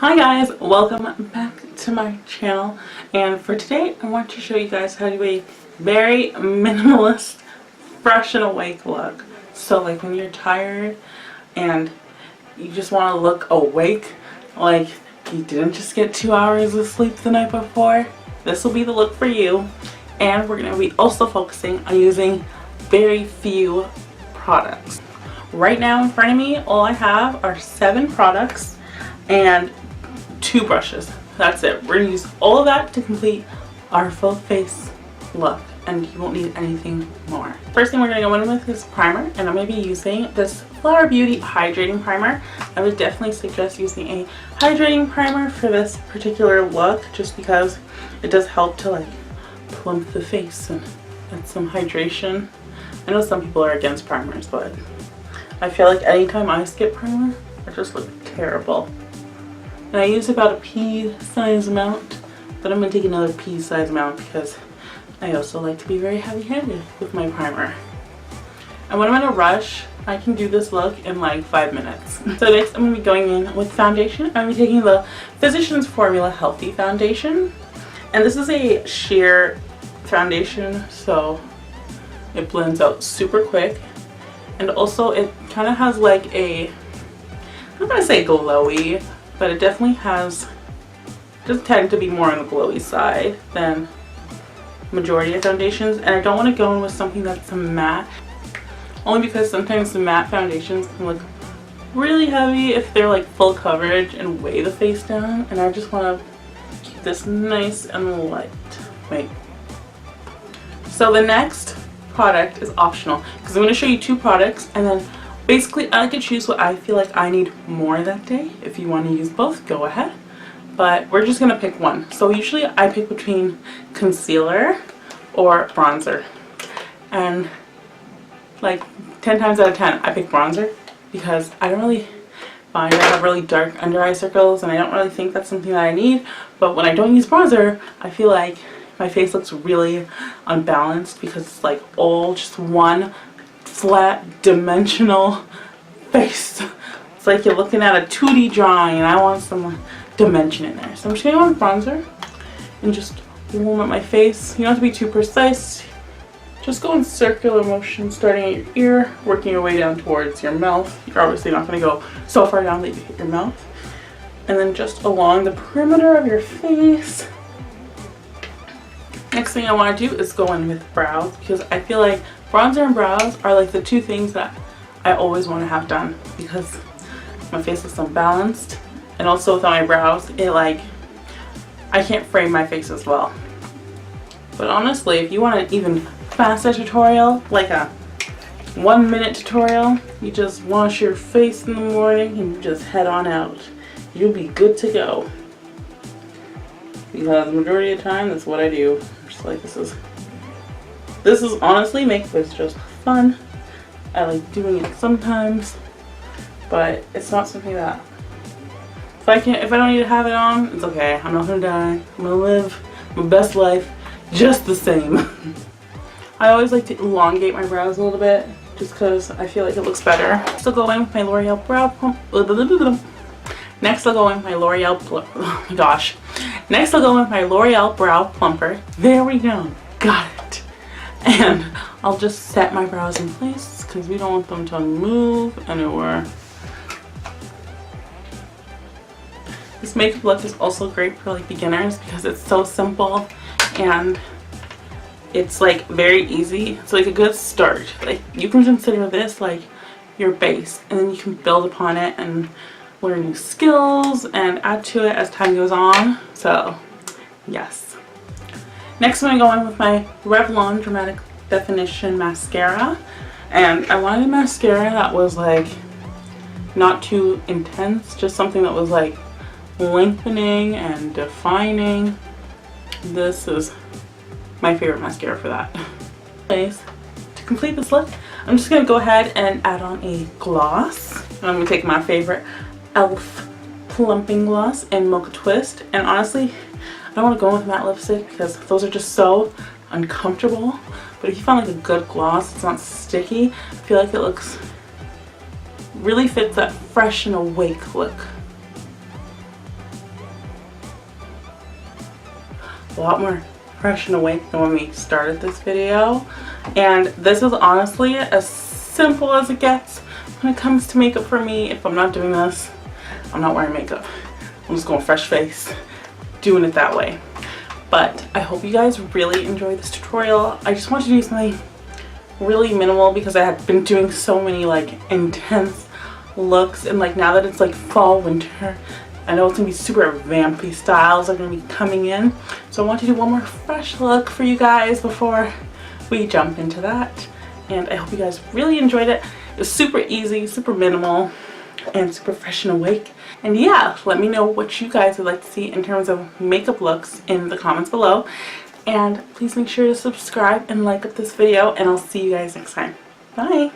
Hi guys, welcome back to my channel, and for today I want to show you guys how to do a very minimalist fresh and awake look. So like when you're tired and you just want to look awake, like you didn't just get 2 hours of sleep the night before, this will be the look for you. And we're going to be also focusing on using very few products. Right now in front of me, all I have are 7 products and 2 brushes. That's it. We're gonna use all of that to complete our full face look, and you won't need anything more. First thing we're gonna go in with is primer, and I'm gonna be using this Flower Beauty hydrating primer. I would definitely suggest using a hydrating primer for this particular look, just because it does help to like plump the face and add some hydration. I know some people are against primers, but I feel like anytime I skip primer, I just look terrible. And I use about a pea size amount, but I'm going to take another pea size amount because I also like to be very heavy handed with my primer. And when I'm in a rush, I can do this look in like 5 minutes. So next I'm going to be going in with foundation. I'm going to be taking the Physicians Formula Healthy Foundation. And this is a sheer foundation, so it blends out super quick. And also it kind of has like a, I'm not going to say glowy, but it definitely does tend to be more on the glowy side than majority of foundations. And I don't want to go in with something that's a matte, only because sometimes the matte foundations can look really heavy if they're like full coverage and weigh the face down, and I just want to keep this nice and light. Wait. So the next product is optional because I'm going to show you 2 products, and then basically I like to choose what I feel like I need more that day. If you want to use both, go ahead, but we're just going to pick one. So usually I pick between concealer or bronzer, and like 10 times out of 10 I pick bronzer because I don't really find I have really dark under eye circles, and I don't really think that's something that I need. But when I don't use bronzer, I feel like my face looks really unbalanced because it's like all just one flat dimensional face. It's like you're looking at a 2D drawing, and I want some dimension in there. So I'm just going to go with bronzer and just warm up my face. You don't have to be too precise. Just go in circular motion, starting at your ear, working your way down towards your mouth. You're obviously not going to go so far down that you hit your mouth. And then just along the perimeter of your face. Next thing I want to do is go in with brows, because I feel like bronzer and brows are like the 2 things that I always want to have done because my face looks unbalanced, and also with my brows, I can't frame my face as well. But honestly, if you want an even faster tutorial, like a 1-minute tutorial, you just wash your face in the morning and you just head on out. You'll be good to go. Because the majority of the time, that's what I do. Just like this is honestly makeup is just fun. I like doing it sometimes, but it's not something that if I don't need to have it on, it's okay. I'm not gonna die. I'm gonna live my best life just the same. I always like to elongate my brows a little bit just because I feel like it looks better. So go in with my L'Oreal brow pump. Next I'll go in with my Next I'll go in with my L'Oreal Brow Plumper. There we go. Got it. And I'll just set my brows in place because we don't want them to move anywhere. This makeup look is also great for like beginners because it's so simple and it's like very easy. It's like a good start. Like you can consider this like your base, and then you can build upon it and learn new skills and add to it as time goes on. So yes. Next I'm going to go in with my Revlon Dramatic Definition Mascara, and I wanted a mascara that was like not too intense, just something that was like lengthening and defining. This is my favorite mascara for that. Anyways, to complete this look, I'm just going to go ahead and add on a gloss. And I'm going to take my favorite e.l.f. plumping gloss in Mocha Twist. And honestly, I don't want to go with matte lipstick because those are just so uncomfortable. But if you find like a good gloss, it's not sticky, I feel like it looks really fits that fresh and awake look. a lot more fresh and awake than when we started this video. And this is honestly as simple as it gets when it comes to makeup for me. If I'm not doing this, I'm not wearing makeup. I'm just going fresh face, doing it that way. But I hope you guys really enjoyed this tutorial. I just wanted to do something really minimal because I had been doing so many like intense looks, and like now that it's like fall, winter, I know it's gonna be super vampy styles are gonna be coming in. So I want to do one more fresh look for you guys before we jump into that. And I hope you guys really enjoyed it. It was super easy, super minimal, and super fresh and awake. And yeah, let me know what you guys would like to see in terms of makeup looks in the comments below. And please make sure to subscribe and like up this video, and I'll see you guys next time. Bye!